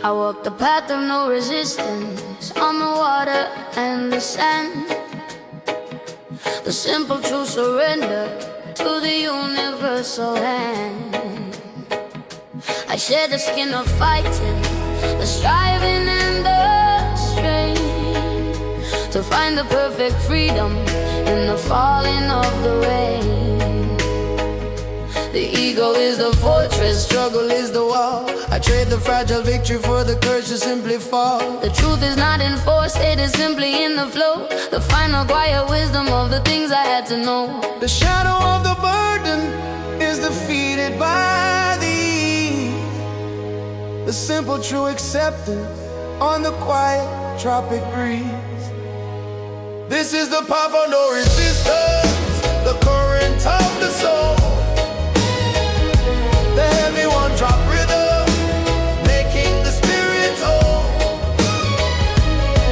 I walk the path of no resistance on the water and the sand. The simple true surrender to the universal hand. I shed the skin of fighting, the striving and the strain, to find the perfect freedom in the falling of the rain. The ego is the fortress, struggle is the wall. I trade the fragile victory for the courage to simply fall. The truth is not in force, it is simply in the flow. The final quiet wisdom of the things I had to know. The shadow of the burden is defeated by the ease. The simple true acceptance on the quiet tropic breeze. This is the path of no resistance, the current of the soul. The heavy one drop rhythm, making the spirit whole.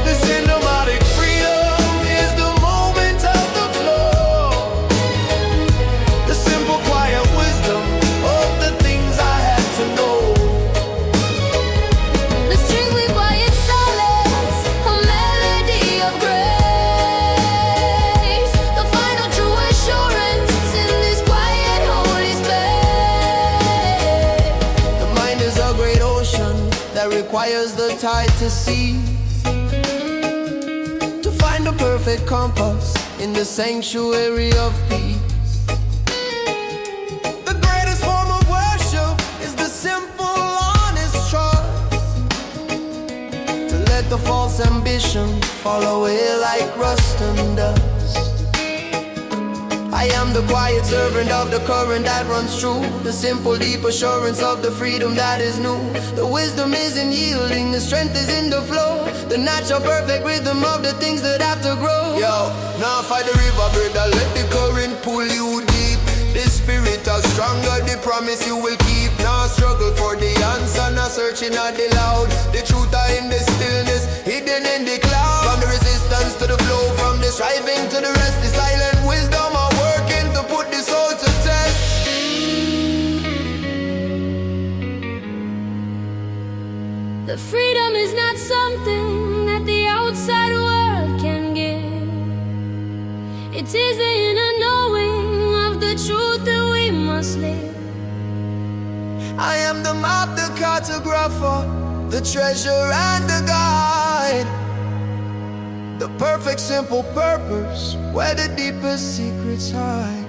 The cinematic freedom is the moment of the flow. The simple quiet wisdom of the things I had to know. The strings we quiet solace, a melody of grace. The final true assurance in this quiet holy space. The mind is a great ocean that requires the tide to cease, to find the perfect compass in the sanctuary of peace. The greatest form of worship is the simple, honest trust, to let the false ambition fall away like rust and dust. I am the quiet servant of the current that runs true, the simple deep assurance of the freedom that is new. The wisdom is in yielding, the strength is in the flow, the natural perfect rhythm of the things that have to grow. Yo, now fight the river, brother, let the current pull you deep. The spirit is stronger, the promise you will keep. Now struggle for the answer, now searching at the loud. The truth are in the stillness, hidden in the cloud. From the resistance to the flow, from the striving to the rest, the silent wisdom are working to put the soul to test. The freedom is not something that the outside world can give. It is the inner knowing of the truth that we must live. I am the map, the cartographer, the treasure and the guide. The perfect simple purpose where the deepest secrets hide.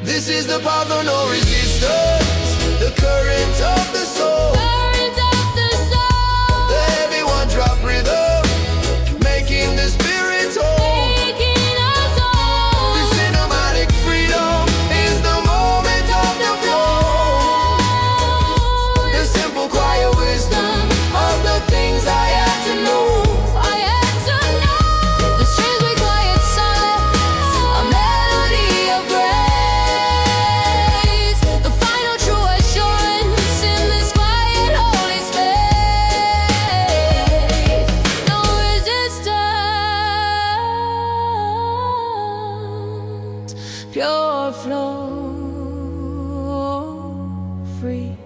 This is the path of no resistance, the current of the soul. Current of the soul, The heavy one drop rhythm, making the spirit whole. taking us The home. cinematic freedom is the moment of the flow. The simple quiet wisdom of the things I had to know. I had to know. The strings we quiet solace, a melody of grace. The final true assurance in this quiet holy space. No resistance, pure flow, free.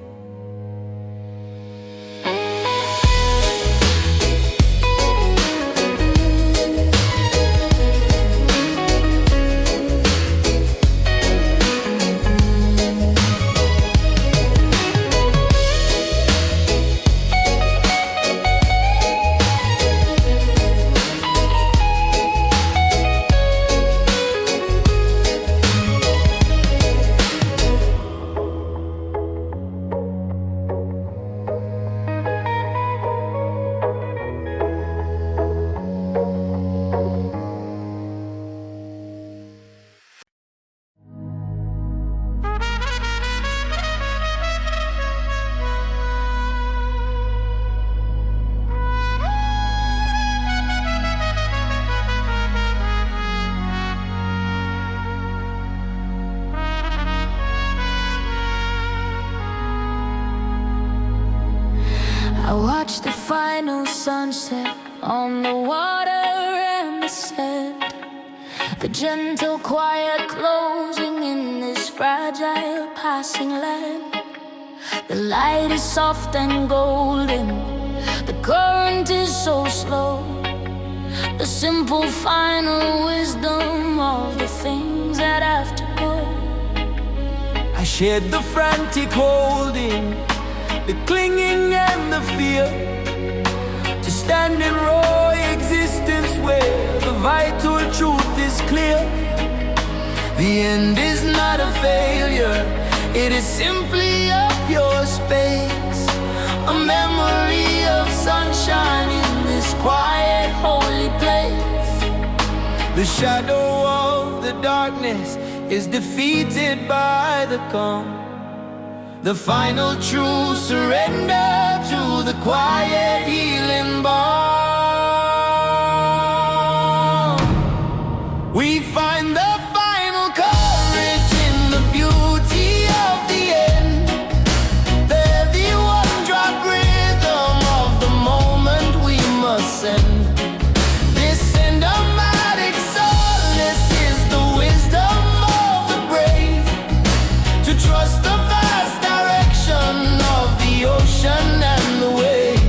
I watched the final sunset on the water and the sand. The gentle quiet closing in this fragile passing land. The light is soft and golden, the current is so slow. The simple final wisdom of the things that have to go. I shared the frantic holding, the clinging and the fear, to stand in raw existence where the vital truth is clear. The end is not a failure, it is simply a pure space, a memory of sunshine in this quiet, holy place. The shadow of the darkness is defeated by the calm, the final true surrender to the quiet healing balm. We find the final courage in the beauty of the end, the heavy one-drop rhythm of the moment we must send. This cinematic solace is the wisdom of the brave, to trust the vast direction of the ocean and the wave.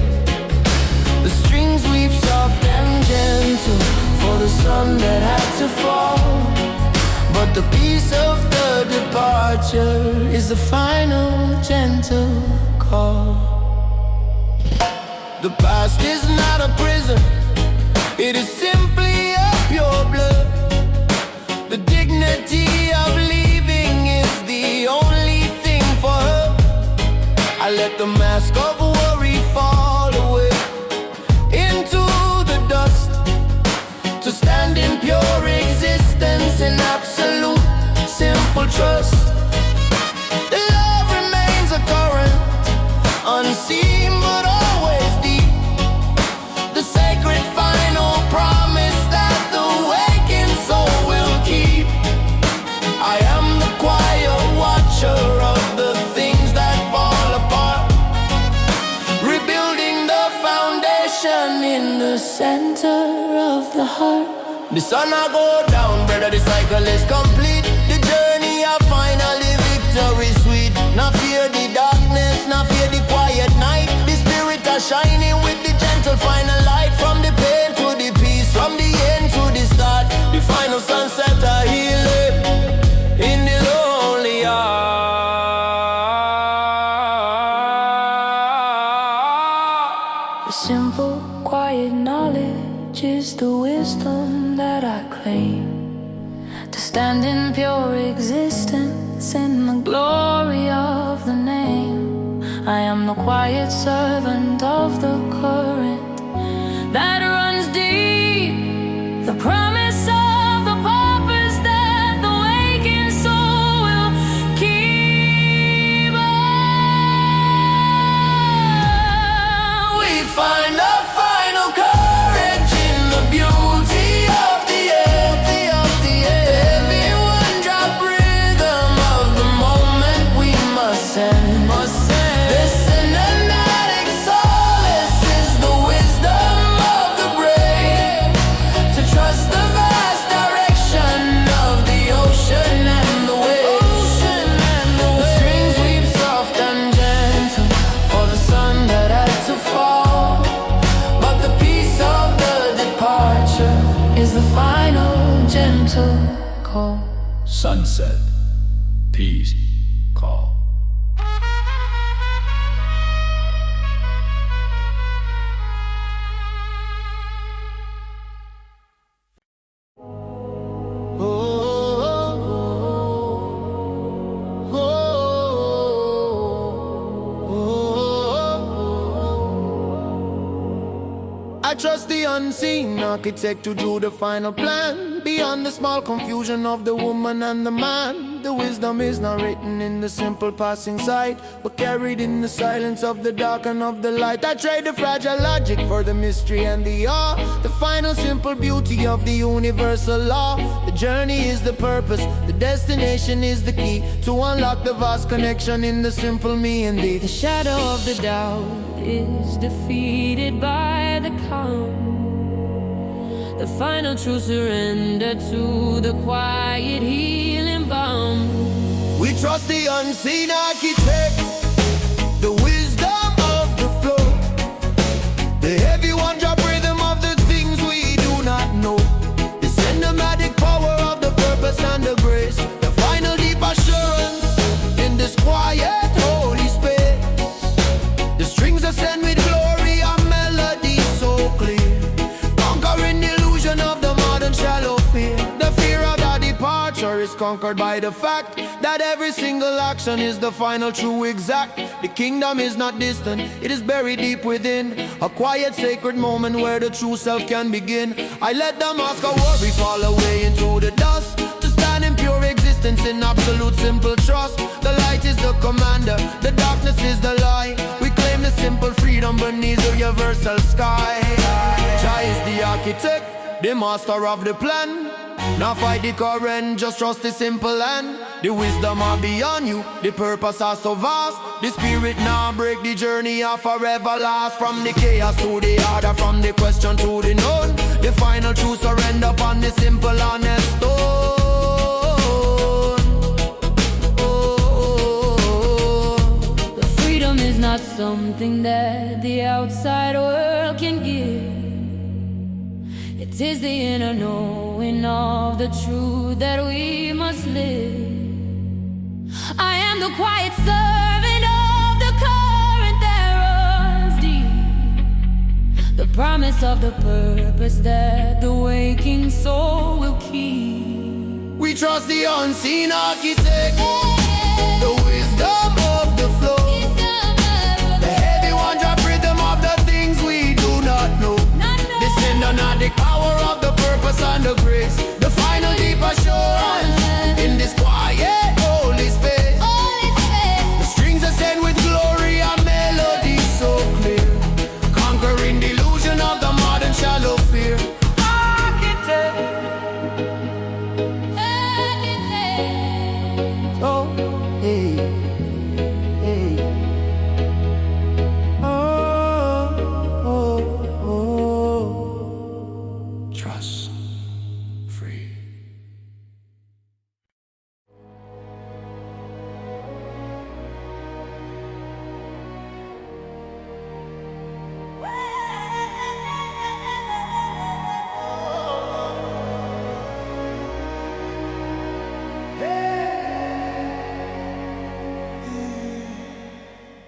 The strings weave soft and gentle for the sun that had to fall, but the peace of the departure is the final gentle call. The past is not a prison, it is simply a pure blood. The dignity of leaving is the only thing for her. I let the mask of worry fall away into the dust, to stand in pure existence in absolute simple trust. The love remains a current, unseen but always deep, the sacred final promise that the waking soul will keep. I am the quiet watcher of the things that fall apart, rebuilding the foundation in the center of the heart. The sun I go down, brother, the cycle is complete. The journey of finally victory sweet. Not fear the darkness, not fear the quiet night. The spirit are shining with the gentle final light. From the pain to the peace, from the end to the start. The final sunset are healing in the lonely heart. The simple, quiet knowledge is the wisdom that I claim, to stand in pure existence in the glory of the name. I am the quiet servant of the current that runs deep, the promise of the purpose that the waking soul will keep. We find a final courage in the beauty of the end, the heavy one-drop rhythm of the moment we must send. This cinematic solace is the wisdom of the brave, to trust the vast direction of the ocean and the waves. The strings weave soft and gentle for the sun that had to fall, but the peace of the departure is the final gentle call. Sunset, peace, call. I trust the unseen architect to do the final plan. Beyond the small confusion of the woman and the man, the wisdom is not written in the simple passing sight, but carried in the silence of the dark and of the light. I trade the fragile logic for the mystery and the awe, the final simple beauty of the universal law. The journey is the purpose, the destination is the key, to unlock the vast connection in the simple me and thee. The shadow of the doubt is defeated by the calm, the final true surrender to the quiet healing balm. We trust the unseen architect The heavy one-drop rhythm of the things we do not know. The cinematic power of the purpose and the grace. The final deep assurance in this quiet holy space. The strings ascend with glory and melodies so clear, conquering the illusion of the modern shallow fear. The fear of the departure is conquered by the fact that every single action is the final true exact. The kingdom is not distant, it is buried deep within, a quiet sacred moment where the true self can begin. I let the mask of worry fall away into the dust, to stand in pure existence in absolute simple trust. The light is the commander, the darkness is the lie. We claim the simple freedom beneath the universal sky. Jah is the architect, the master of the plan. Now fight the current, just trust the simple hand. The wisdom are beyond you, the purpose are so vast. The spirit now break the journey of forever last. From the chaos to the order, from the question to the known. The final truth surrender upon the simple honest stone. The freedom is not something that the outside world can give. It is the inner knowing of the truth that we must live. I am the quiet servant of the current that runs deep, the promise of the purpose that the waking soul will keep. We trust the unseen architect, the wisdom of the flow, the heavy one-drop rhythm of the things we do not know. The cinematic power of the purpose and the grace. The final deep assurance in this quiet holy space. The strings ascend with glory and melodies so clear, conquering the illusion of the modern shallow fear. Architect. Oh, hey, hey. Trust free.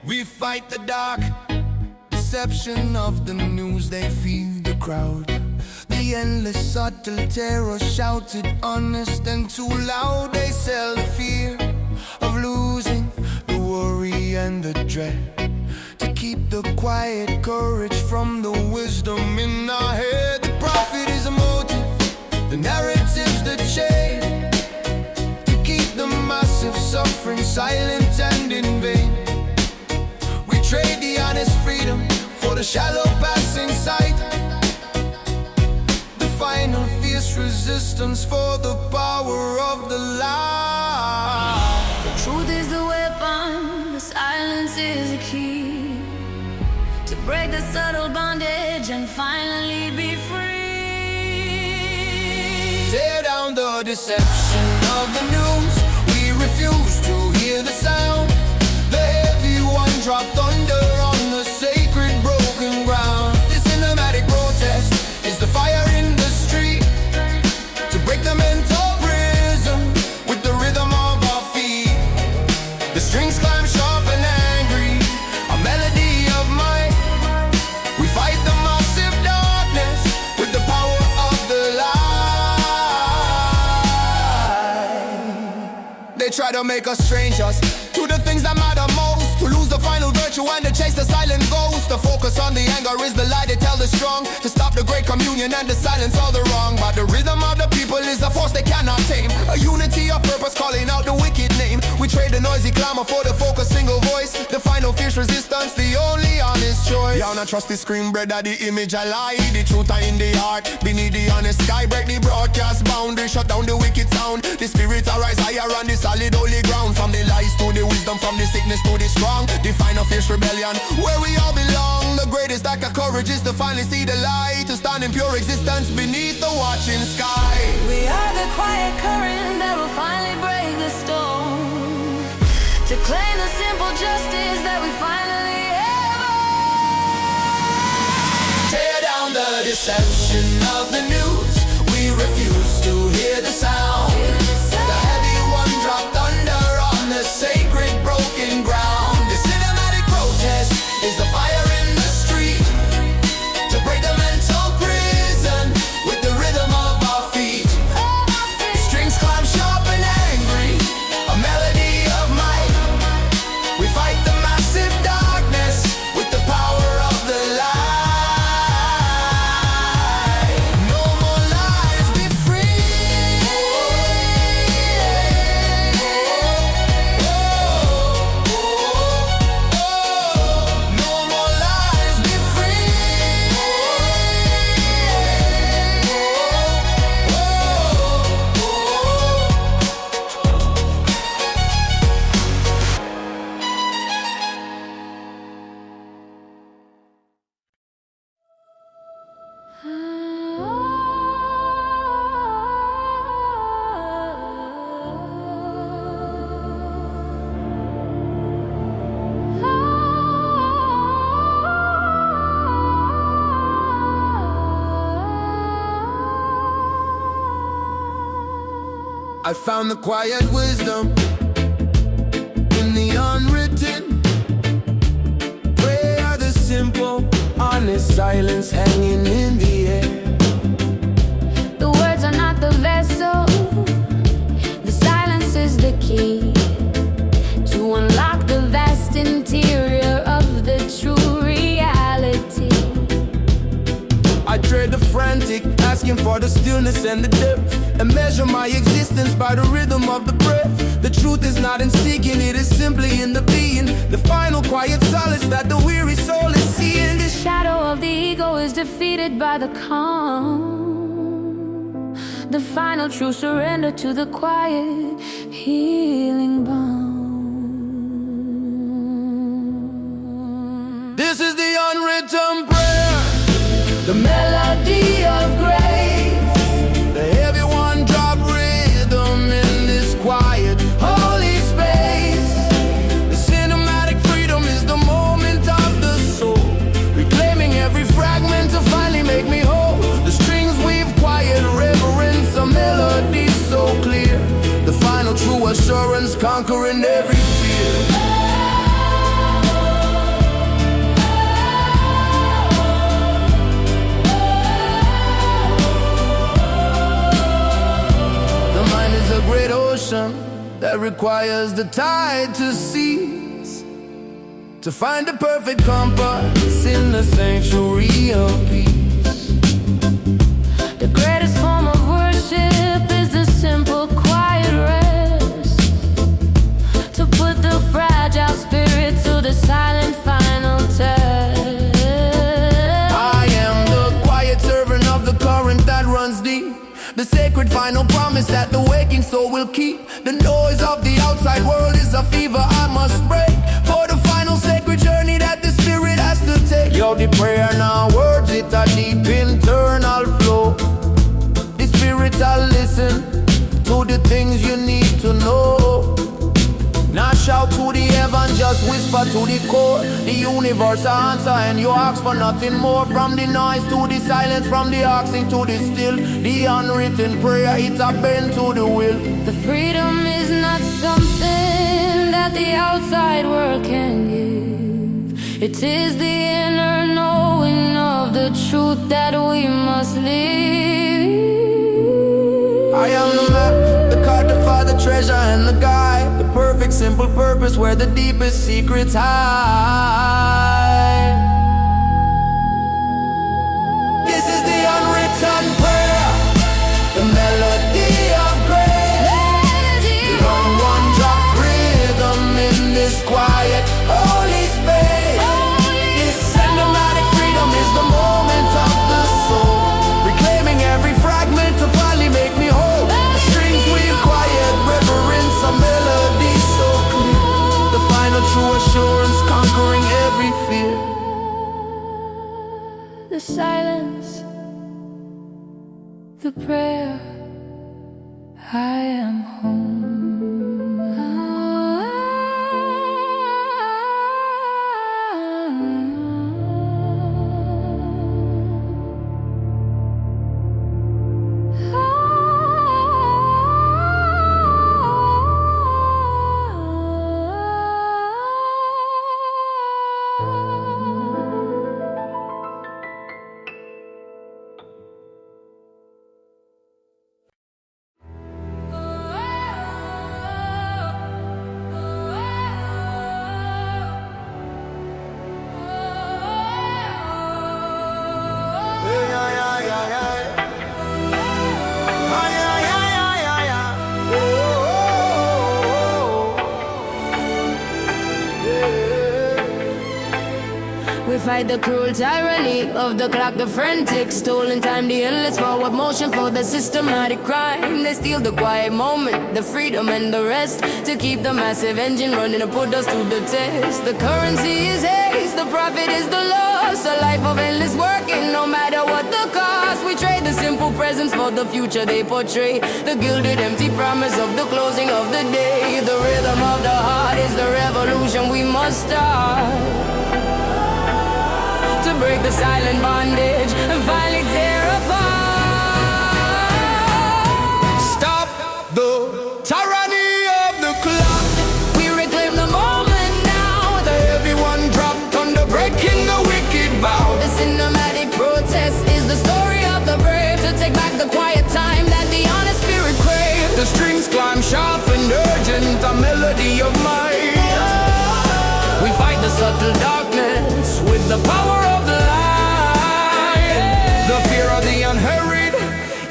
We fight the dark deception of the news, they feed the crowd. The endless subtle terror shouted honest and too loud. They sell the fear of losing, the worry and the dread, to keep the quiet courage from the wisdom in our head. The prophet is a motive, the narrative's the chain, to keep the massive suffering silent and in vain. We trade the honest freedom for the shallow passing sight, the final fierce resistance for the power of the lie. The truth is the weapon, the silence is the key, to break the subtle bondage and finally be free. Tear down the deception of the news, we refuse to hear the sound. The heavy one-drop thunder on the sacred broken ground. The cinematic protest is the fire in the street, to break the mental prison with the rhythm of our feet. The strings climb sharp and angry, a melody of might. We fight the massive darkness with the power of the light. They try to make us strangers to the things that matter most, to lose the final virtue and to chase the silent ghost. The focus on the anger is the lie they tell the strong, to stop the great communion and to silence all the wrong. But the rhythm of the people is a force they cannot tame, a unity of purpose calling out the wicked name. We trade the noisy clamor for the focused single voice, the final fierce resistance, the only honest choice. Y'all not trust the screen bread of the image I lie, the truth are in the heart, beneath the honest sky. Break the broadcast boundary, shut down the wicked sound. The spirits arise higher on the solid holy ground, from the lies to the wisdom, from the sickness to the strong. The final fierce rebellion, where we all belong. The greatest act of courage is to finally see the light, to stand in pure existence beneath the watching sky. We are the quiet current that will finally break the storm, to claim the simple justice that we finally have. reception of the news. We refuse to hear the sound. The heavy one dropped thunder on the sacred broken ground. The cinematic protest is the fire in the street to break the mental prison with the rhythm of our feet. The strings climb sharp and angry, a melody of might. We fight the massive darkness with the power of the light. No more lies, be free. No more lies, be free. I found the quiet wisdom in the unwritten. Prayer, the simple, honest silence hanging in the air. The words are not the vessel, the silence is the key to unlock the vast interior of the true reality. I trade the frantic, asking for the stillness and the depth, and measure my existence by the rhythm of the breath. The truth is not in seeking, it is simply in the being. The final quiet solace that the weary soul is seeing. The shadow of the ego is defeated by the calm. The final true surrender to the quiet, healing balm. This is the unwritten prayer, the melody of grace, the heavy one drop rhythm in this quiet, holy space. The cinematic freedom is the moment of the soul, reclaiming every fragment to finally make me whole. The strings weave quiet reverence, a melody so clear, the final true assurance conquering every fear. A great ocean that requires the tide to cease, to find the perfect compass in the sanctuary of peace. The greatest form of worship is the simple quiet rest, to put the fragile spirit to the silent final test. I am the quiet servant of the current that runs deep, the sacred final promise that the waking soul will keep. The noise of the outside world is a fever I must break, for the final sacred journey that the spirit has to take. Yo, the prayer now words, it a deep internal flow. The spirit will listen to the things you need to know. Not shout to the heaven, just whisper to the core. The universe answer and you ask for nothing more. From the noise to the silence, from the asking to the still. The unwritten prayer, it's a bend to the will. The freedom is not something that the outside world can give. It is the inner knowing of the truth that we must live. I am the map, the cartographer, the treasure and the guide, the perfect simple purpose where the deepest secrets hide. This is the unwritten prayer, the melody of grace, the one drop rhythm in this quiet holy space. This cinematic freedom is the moment of the soul, reclaiming every fragment to finally make me whole. The strings weave quiet reverence, a melody so clear, the final true assurance conquering every fear. The silence, the prayer, I am home. fight the cruel tyranny of the clock, the frantic stolen time, the endless forward motion for the systematic crime. They steal the quiet moment, the freedom and the rest, to keep the massive engine running and put us to the test. The currency is haste, the profit is the loss, a life of endless working, no matter what the cost. We trade the simple presents for the future they portray, the gilded empty promise of the closing of the day. The rhythm of the heart is the revolution we must start, to break the silent bondage and finally tear apart. Stop the tyranny of the clock. We reclaim the moment now, the Everyone dropped under breaking the wicked vow. The cinematic protest is the story of the brave, to take back the quiet time that the honest spirit craves. The strings climb sharp and urgent, a melody of mine. We fight the subtle darkness with the power of the light. The fear of the unhurried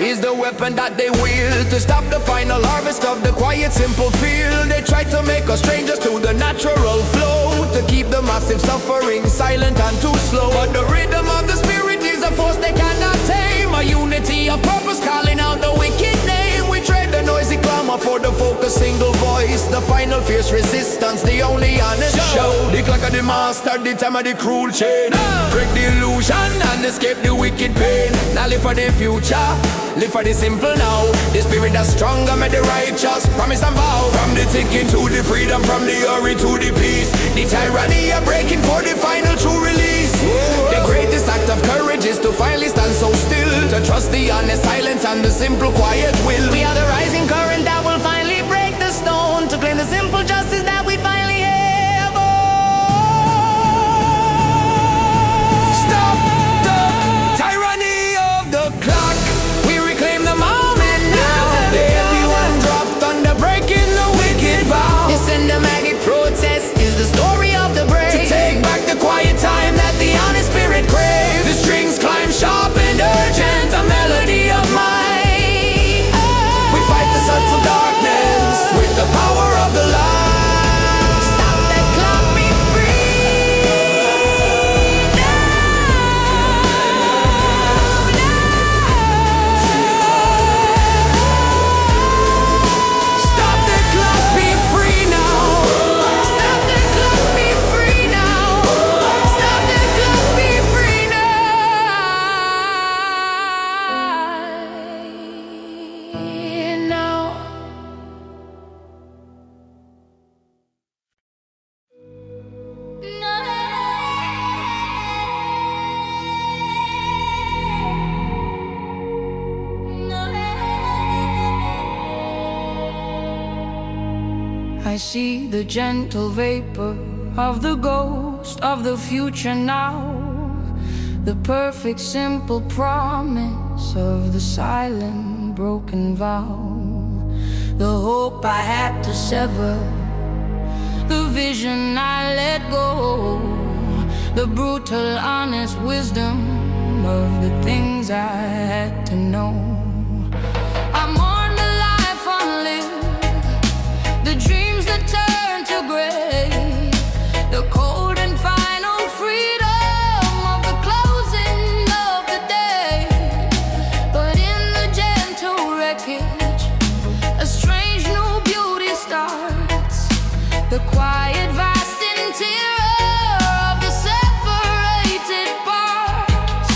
is the weapon that they wield, to stop the final harvest of the quiet, simple field. They try to make us strangers to the natural flow, to keep the massive suffering silent and too slow. But the rhythm of the spirit is a force they cannot tame, a unity of purpose calling out the wicked name. We trade the noisy clamor for the focused single voice, the final fierce resistance, the only honest show. The clock of the master, the time of the cruel chain. Break the illusion and escape the wicked pain. Now live for the future, live for the simple now. The spirit that's stronger, made the righteous promise and vow. From the ticking to the freedom, from the hurry to the peace, the tyranny are breaking for the final true release. The greatest act of courage is to finally stand so still, to trust the honest silence and the simple quiet will. We are the rising current that will finally break the stone, to claim the simple justice that we finally have. Oh. Stop the tyranny of the clock. We reclaim the moment now. Everyone dropped under breaking the wicked vow. The cinematic protest is the story of the brave, To take back the quiet time that the honest spirit craves. The strings climb sharp and urgent, a melody of might. We fight the subtle darkness with the power of the light. Stop the clock, be free Stop the clock, be free now. Stop the clock, be free now. Stop the clock, be free now. I see the gentle vapor of the ghost of the future now, the perfect simple promise of the silent broken vow, the hope I had to sever, the vision I let go, the brutal honest wisdom of the things I had to know. I mourn the life unlived, the dreams that turn to gray, the cold and final freedom of the closing of the day. But in the gentle wreckage, a strange new beauty starts, the quiet vast interior of the separated parts.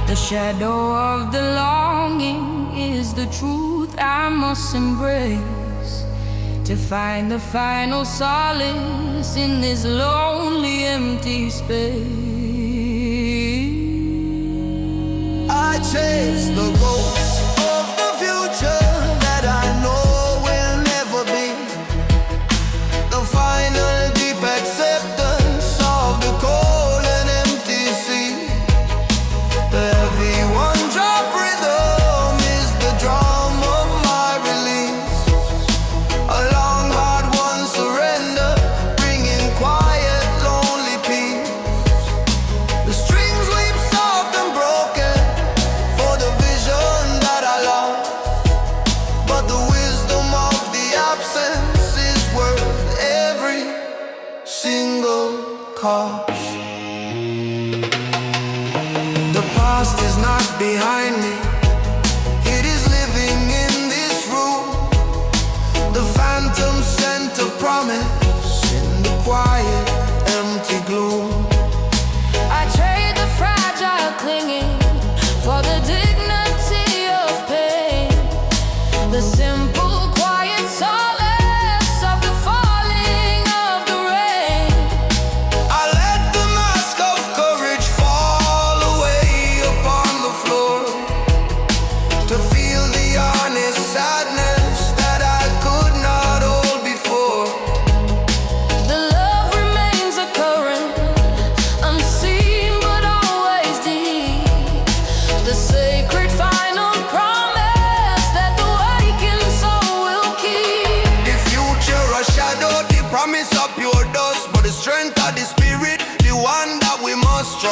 The shadow of the longing is the truth I must embrace, to find the final solace in this lonely empty space. I chase the ghosts of the future that I know will never be, the final deep acceptance of the cold and empty sea. The heavy one drop rhythm is the drum of my release, a long hard one surrender, bringing quiet lonely peace. The strings weep soft and broken for the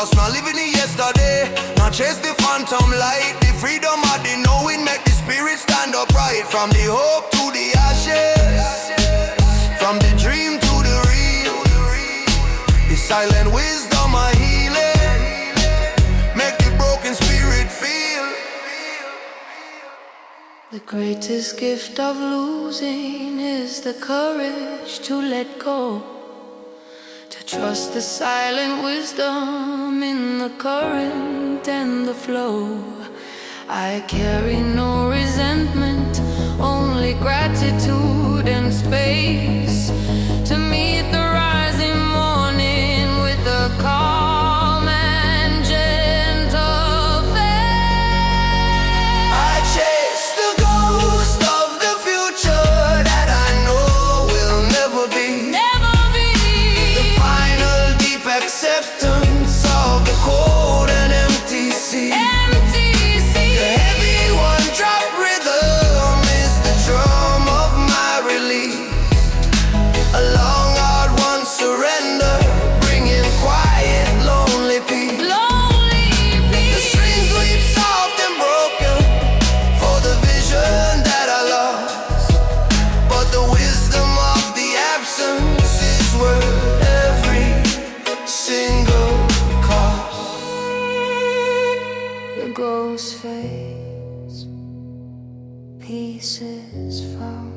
Just not living in yesterday, not chase the phantom light. The freedom of the knowing make the spirit stand upright. From the hope to the ashes, from the dream to the real. The silent wisdom of healing make the broken spirit feel. The greatest gift of losing is the courage to let go, to trust the silent wisdom in the current and the flow. I carry no resentment, only gratitude and space to meet the rising morning with a calm and gentle faith. I chase the ghost of the future that I know will never be. The final deep acceptance of the cold and empty sea. The heavy one-drop rhythm is the drum of my release. A long hard one surrender, bringing quiet lonely peace. The strings weep soft and broken for the vision that I lost, but the wisdom of the absence is worth every single cost. The ghost fades, peace is found.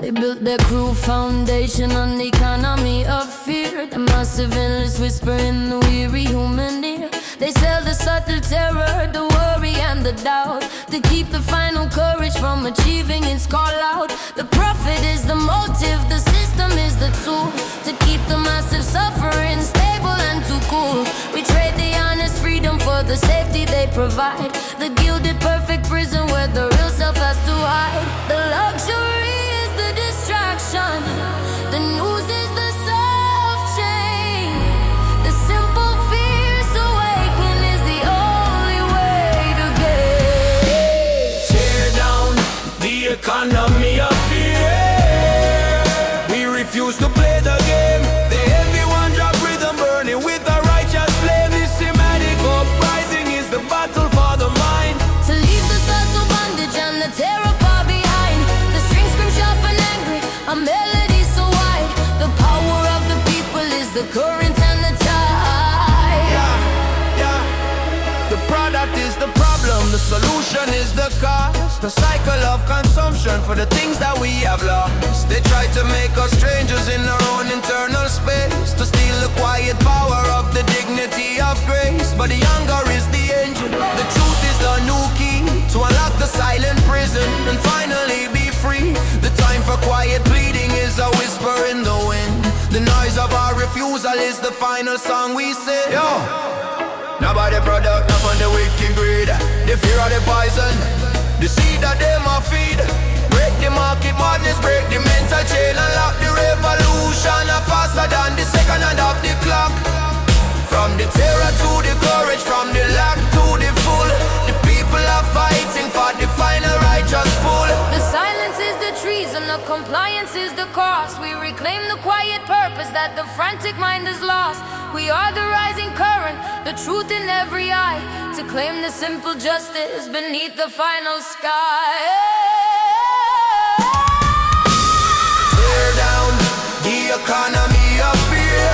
They built their cruel foundation on the economy of fear. The massive endless whisper in the weary human ear. They sell the subtle terror, the worry and the doubt, to keep the final courage from achieving its call out. The profit is the motive, the system is the tool, to keep the massive suffering stable and too cool. We trade the honest freedom for the safety they provide, the gilded perfect prison where the real self has to hide. The luxury is the distraction, the news is the soft chain. The simple fierce awakening is the only way to get. Tear down the economy of fear. We refuse to play the game. The heavy one-drop rhythm burning with a righteous flame. This Sinematic uprising is the battle for the mind. To leave the subtle bondage and the terror far behind. The strings scream sharp and angry, a melody so wide. The power of the people is the current and the tide. Yeah. The product is the problem, the solution is the cause. The cycle of consumption for the things that we have lost. They try to make us strangers in our own internal space, to steal the quiet power of the dignity of grace. But the hunger is the engine, the truth is the new key to unlock the silent prison and finally be free. The time for quiet pleading is a whisper in the wind. The noise of our refusal is the final song we sing. Yo! Nobody product, not on the wicked greed. The fear of the poison, the seed that them a feed. Break the market madness, break the mental chain, unlock the revolution faster than the second hand of the clock. From the terror to the courage, from the lack to the full, the people are fighting for the final righteous pull. The silence is the treason, the compliance is the cost. We reclaim the quiet purpose that the frantic mind has lost. We are the rising current, the truth in every eye, to claim the simple justice beneath the final sky. Tear down the economy of fear.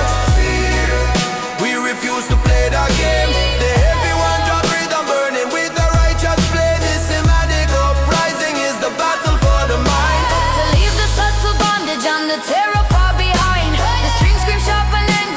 We refuse to play the game. The heavy one-drop rhythm burning with a righteous flame. This Sinematic uprising is the battle for the mind. To leave the subtle bondage and the terror far behind. The strings scream sharp and angry,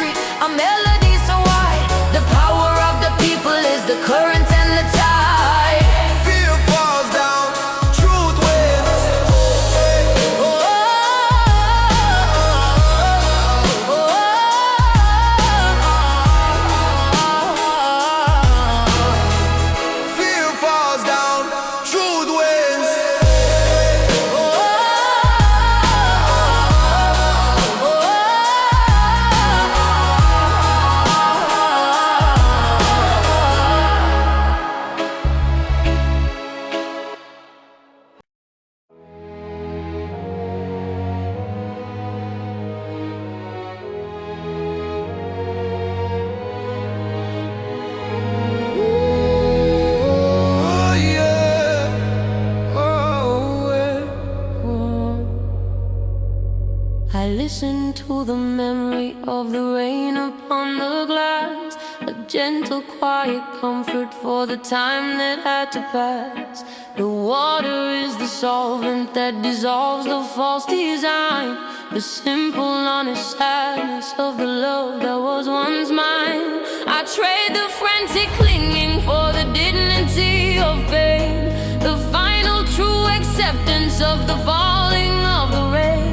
to the memory of the rain upon the glass, a gentle, quiet comfort for the time that had to pass. The water is the solvent that dissolves the false design, the simple, honest sadness of the love that was once mine. I trade the frantic clinging for the dignity of pain, the final true acceptance of the falling of the rain.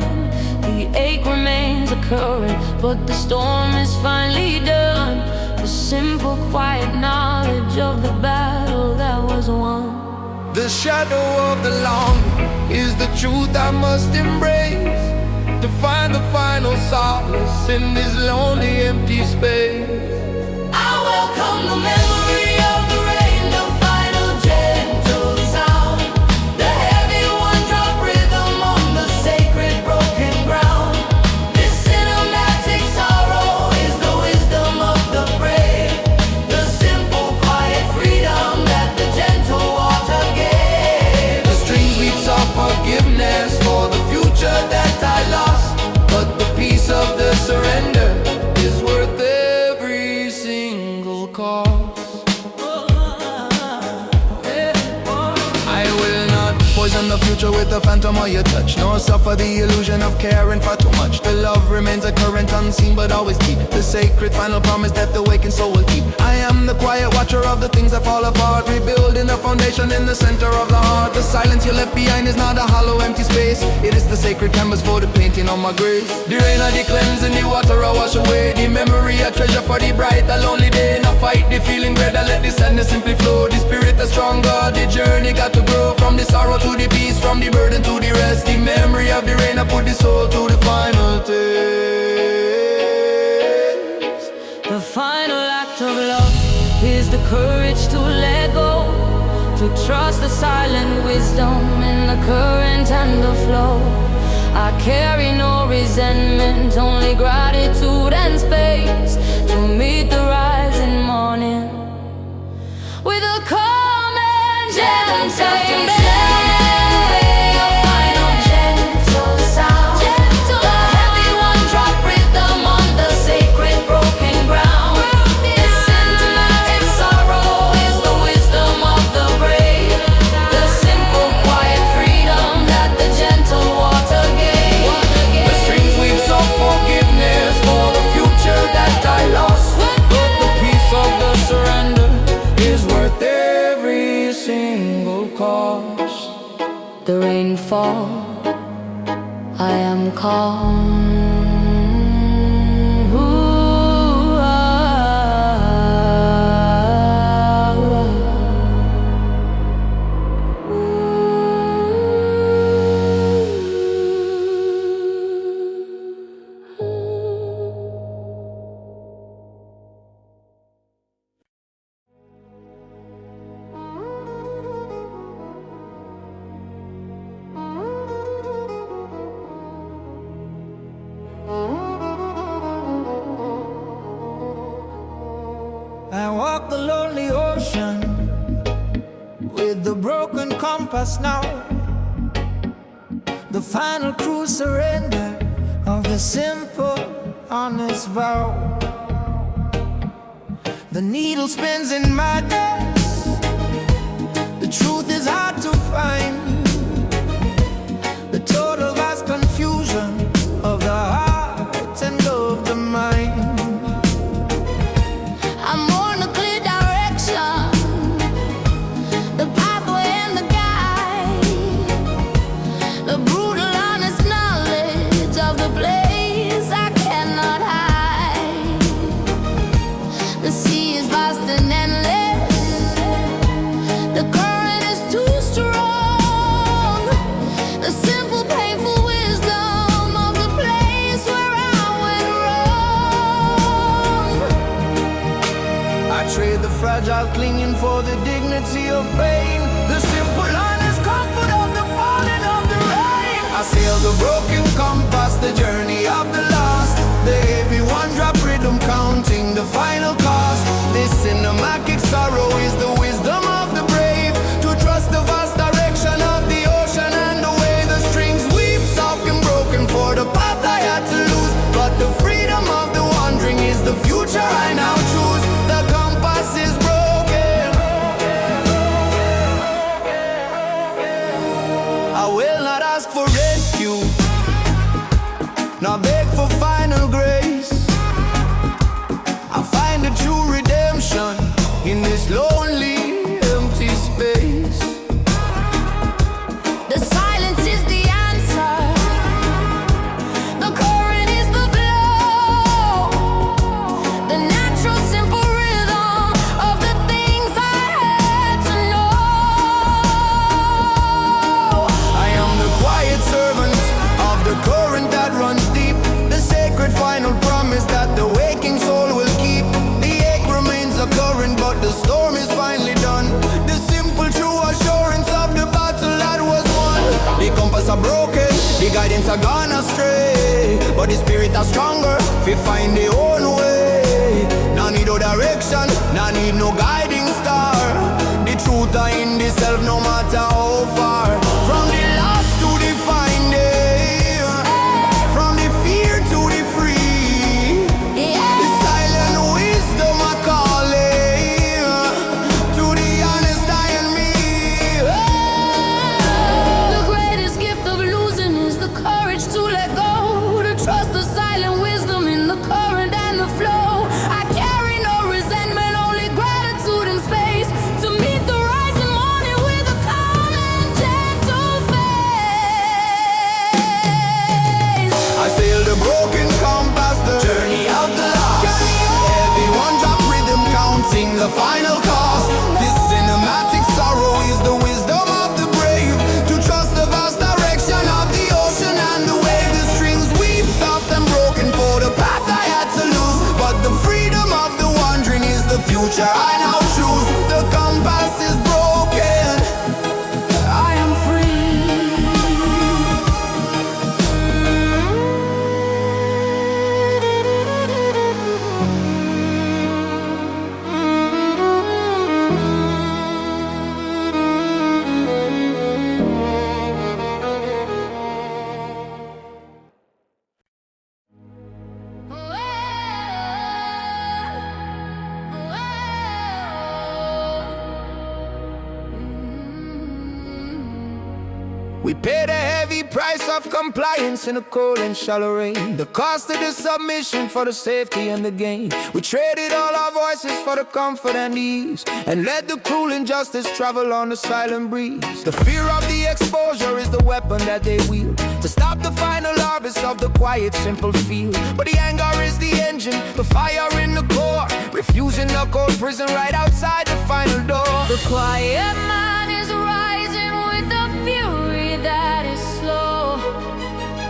The ache remains a current, but the storm is finally done. The simple, quiet knowledge of the battle that was won. The shadow of the longing is the truth I must embrace, to find the final solace in this lonely, empty space. I welcome the memory of the rain, the final gentle sound, the heavy one-drop rhythm on the sacred broken ground. This cinematic sorrow is the wisdom of the brave, the simple, quiet freedom that the gentle water gave. The strings weeps of forgiveness for the future that I lost, but the peace of the surrender is worth every single cost. I will not poison the future with the phantom of your touch, nor suffer the illusion of caring for too much. The love remains a current, unseen, but always deep, the sacred final promise that the wakened soul will keep. I am the quiet watcher of the things that fall apart, rebuilding the foundation in the center of the heart. The silence you left behind is not a hollow, empty space. It is the sacred canvas for the painting on my grave. The rain of the cleansing, the water I wash away, the memory I treasure for the bright, the lonely day. Not fight the feeling better, let the sadness simply flow. The spirit is stronger, the journey got to grow, from the sorrow to the peace, from the burden to the rest. The memory of the rain, I put the soul to the final taste. The final act of love is the courage to let go, to trust the silent wisdom in the current and the flow. I carry no resentment, only gratitude and space, to meet the rising morning with a calm and gentle the rainfall, I am calm. I walk the lonely ocean with the broken compass now, the final true surrender of the simple, honest vow. The needle spins in madness, the truth is hard to find, the total vast confusion of the heart and of the mind. Fragile clinging for the dignity of pain, the simple honest comfort of the falling of the rain. I sail the broken compass, the journey of the lost, the heavy one-drop rhythm counting the final cost. This cinematic sorrow is the wisdom of the brave, to trust the vast direction of the ocean and the way the strings weep soft and broken for the path I had to lose. But lonely, empty space. The silence is the answer. The current is the flow. The natural, simple rhythm of the things I had to know. I am the quiet servant of the current that runs deep. The sacred final promise that the waking soul will keep. The ache remains a current, but the storm is finally done. The simple true assurance of the battle that was won. The compass are broken, the guidance are gone astray, but the spirit are stronger, we find their own way. No need no direction, no need no guiding star. The truth are in the self no matter how far. From the lost to the finding, from the fear to the free. The silent wisdom are calling to the honest I and me. The greatest gift of losing is the courage to let go. To trust the silent wisdom in the current and the flow. I carry no resentment, only gratitude and space. To meet the rising morning with a calm and gentle face. I sail the broken compass, the journey of the lost. Everyone drop rhythm, counting the final cost. This cinematic sorrow is the wisdom of the brave. To trust the vast direction of the ocean and the wave. The strings weave soft and broken for the path I had to lose. But the freedom of the wandering is the future I now choose. The compass is broken, I am free. We paid a heavy price of compliance in the cold and shallow rain. The cost of the submission for the safety and the gain. We traded all our voices for the comfort and the ease, and let the cruel injustice travel on the silent breeze. The fear of the exposure is the weapon that they wield to stop the final harvest of the quiet, simple field. But the anger is the engine, the fire in the core, refusing the cold prison right outside the final door. The quiet mind is rising with the fury that is slow.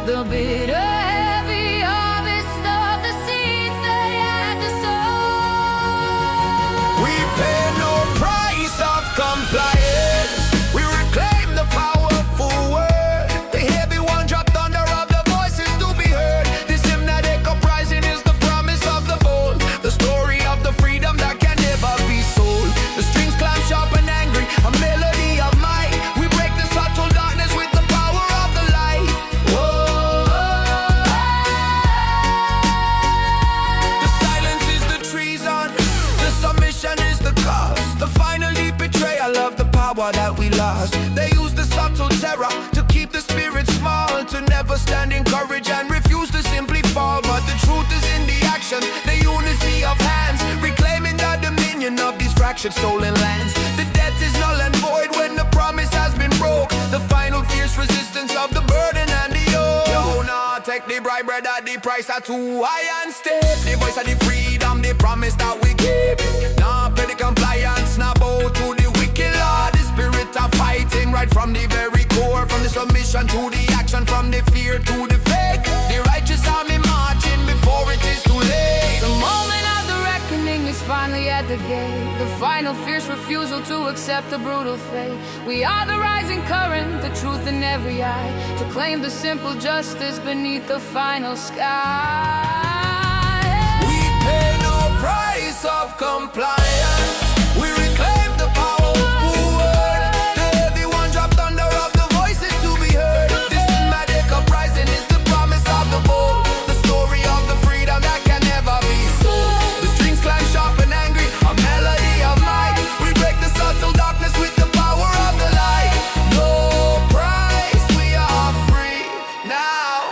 The bitter, heavy harvest of the seeds they had to sow. We pay no price of compliance. We reclaim the powerful word. The heavy one dropped thunder of the voices to be heard. This hymnatic uprising is the promise of the bold. The story of the freedom that can never be sold. The strings climb sharp and angry, a melody of might. We break the subtle darkness with the power of the light. Whoa. The silence is the treason, the submission is the cost. The final deep betrayal of the power that we lost. They use the subtle terror to keep the spirit small, to never stand in courage and refuse to simply fall. But the truth is in the action, the unity of hands, reclaiming the dominion of these fractured stolen lands. The debt is null and void when the promise has been broke. The final fierce resistance of the burden and the yoke. Yo, nah, take the bribe bread at the price are too high and step. The voice of the freedom, the promise that we keep. Nah, play the compliance, nah, bow to the wicked law. The spirit of fighting right from the very core. From the submission to the action, from the fear to the fake. The righteous army marching before it is too late. The moment of the reckoning is finally at the gate. The final fierce refusal to accept the brutal fate. We are the rising current, the truth in every eye, to claim the simple justice beneath the final sky. We pay no price of compliance. We reclaim the powerful word. The heavy one dropped thunder of the voices to be heard. This cinematic uprising is the promise of the bold. The story of the freedom that can never be sold. The strings climb sharp and angry, a melody of might. We break the subtle darkness with the power of the light. No price, we are free now.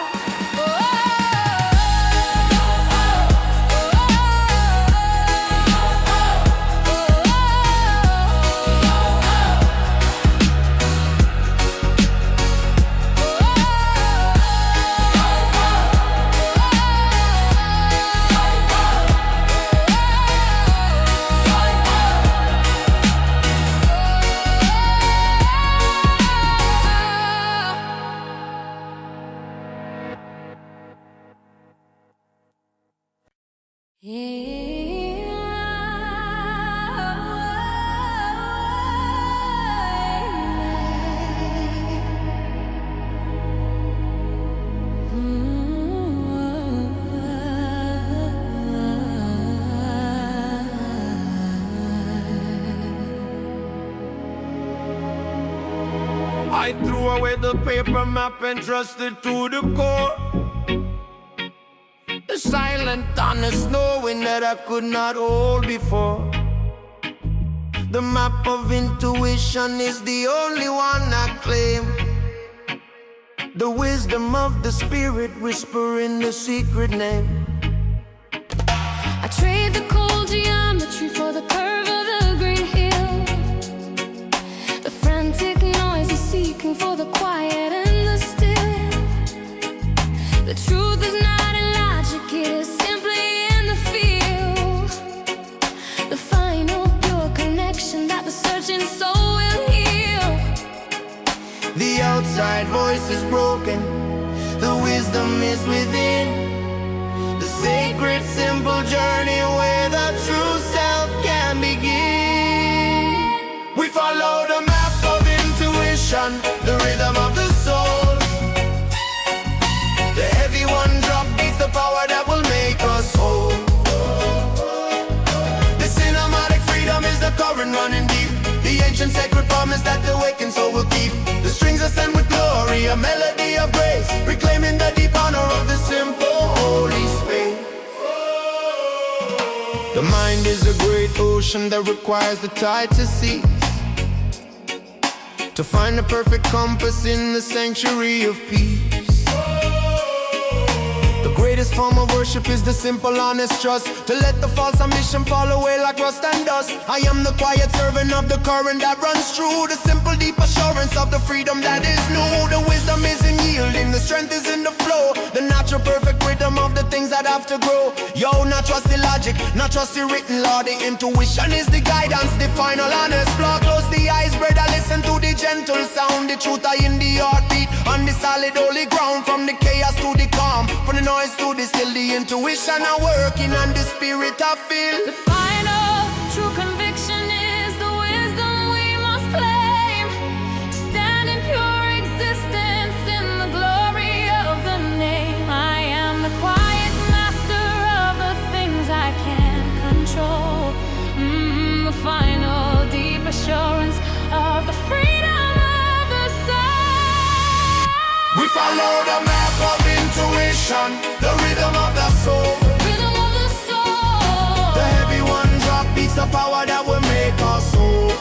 I threw away the paper map and trusted to the core. The silent honest knowing that I could not hold before. The map of intuition is the only one I claim. The wisdom of the spirit whispering the secret name. I trade the cold geometry for the curve of the green hill. The frantic noise is seeking for the quiet and the still. The truth is not in logic, it is simply in the feel. The final pure connection that the searching soul will heal. The outside voice is broken, the wisdom is within. The sacred simple journey where the true self can begin. We follow the map of intuition, the rhythm of the soul. The heavy one drop beats the power that will make us whole. The cinematic freedom is the current running deep. The ancient sacred promise that the wakened soul will keep. The strings are sent with glory, a melody of grace, reclaiming the deep honor of the simple holy space. The mind is a great ocean that requires the tide to cease, to find the perfect compass in the sanctuary of peace. The greatest form of worship is the simple honest trust, to let the false ambition fall away like rust and dust. I am the quiet servant of the current that runs through, the simple deep assurance of the freedom that is new. The wisdom is in yielding, the strength is in the flow, the natural perfect rhythm of the things that have to grow. Yo, not trust the logic, not trust the written law. The intuition is the guidance, the final honest flaw. Close the eyes, brother, listen to the gentle sound. The truth are in the heartbeat, on the solid holy ground. From the chaos to the calm, from the noise to the still, the intuition are working and the spirit I feel. The final true conviction is the wisdom we must claim. Stand in pure existence in the glory of the name. I am the quiet master of the things I can't control. The final deep assurance of the freedom of the soul. We follow the map of intuition, the rhythm of the soul. Rhythm of the soul. The heavy one drop beats the power that will make us whole.